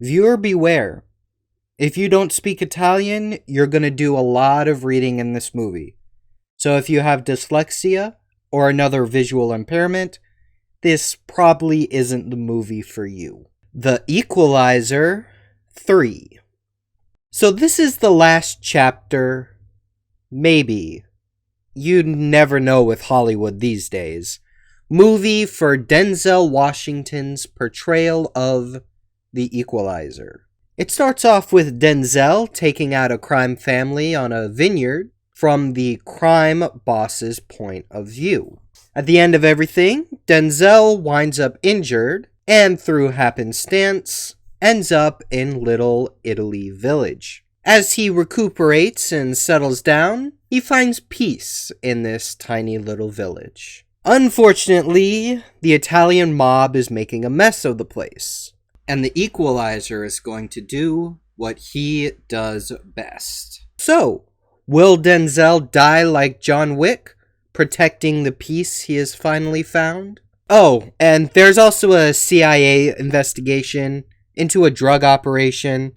Viewer beware. If you don't speak Italian, you're going to do a lot of reading in this movie. So if you have dyslexia or another visual impairment, this probably isn't the movie for you. The Equalizer 3. So this is the last chapter. Maybe. You never know with Hollywood these days. Movie for Denzel Washington's portrayal of the Equalizer. It starts off with Denzel taking out a crime family on a vineyard from the crime boss's point of view. At the end of everything, Denzel winds up injured and through happenstance ends up in Little Italy Village. As he recuperates and settles down, he finds peace in this tiny little village. Unfortunately, the Italian mob is making a mess of the place, and the Equalizer is going to do what he does best. So, will Denzel die like John Wick, protecting the peace he has finally found? Oh, and there's also a CIA investigation into a drug operation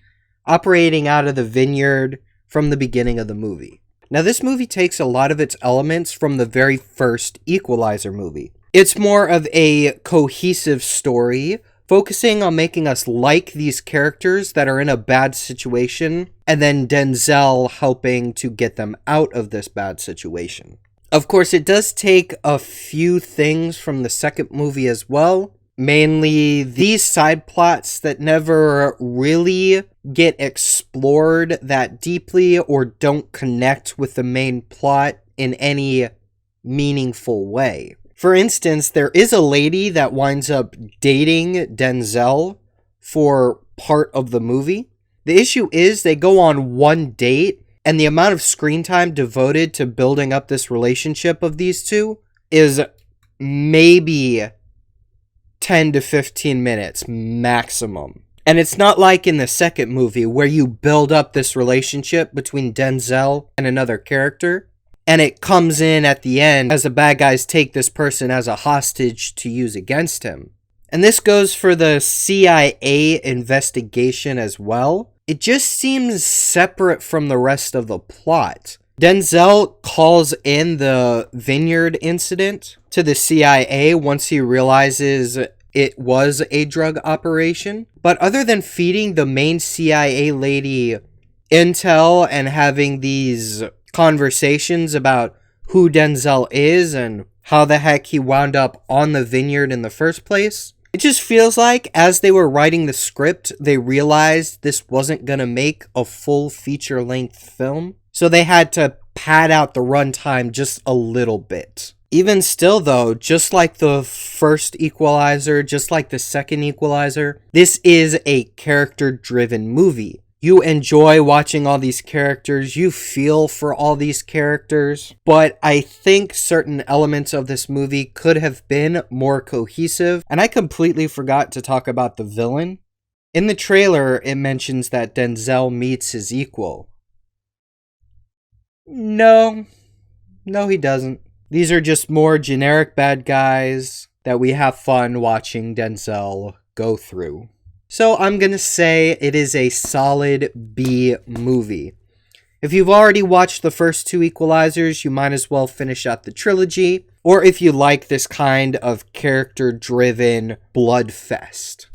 operating out of the vineyard from the beginning of the movie. Now, this movie takes a lot of its elements from the very first Equalizer movie. It's more of a cohesive story, focusing on making us like these characters that are in a bad situation, and then Denzel helping to get them out of this bad situation. Of course, it does take a few things from the second movie as well, mainly these side plots that never really get explored that deeply or don't connect with the main plot in any meaningful way. For instance, there is a lady that winds up dating Denzel for part of the movie. The issue is they go on one date, and the amount of screen time devoted to building up this relationship of these two is maybe 10 to 15 minutes maximum. And it's not like in the second movie where you build up this relationship between Denzel and another character, and it comes in at the end as the bad guys take this person as a hostage to use against him. And this goes for the CIA investigation as well. It just seems separate from the rest of the plot. Denzel calls in the vineyard incident to the CIA once he realizes it was a drug operation. But other than feeding the main CIA lady intel and having these conversations about who Denzel is and how the heck he wound up on the vineyard in the first place, it just feels like as they were writing the script, they realized this wasn't gonna make a full feature-length film. So they had to pad out the runtime just a little bit. Even still though, just like the first Equalizer, just like the second Equalizer, this is a character-driven movie. You enjoy watching all these characters, you feel for all these characters, but I think certain elements of this movie could have been more cohesive, and I completely forgot to talk about the villain. In the trailer, it mentions that Denzel meets his equal. No, he doesn't. These are just more generic bad guys that we have fun watching Denzel go through. So I'm going to say it is a solid B movie. If you've already watched the first two Equalizers, you might as well finish out the trilogy. Or if you like this kind of character-driven blood fest.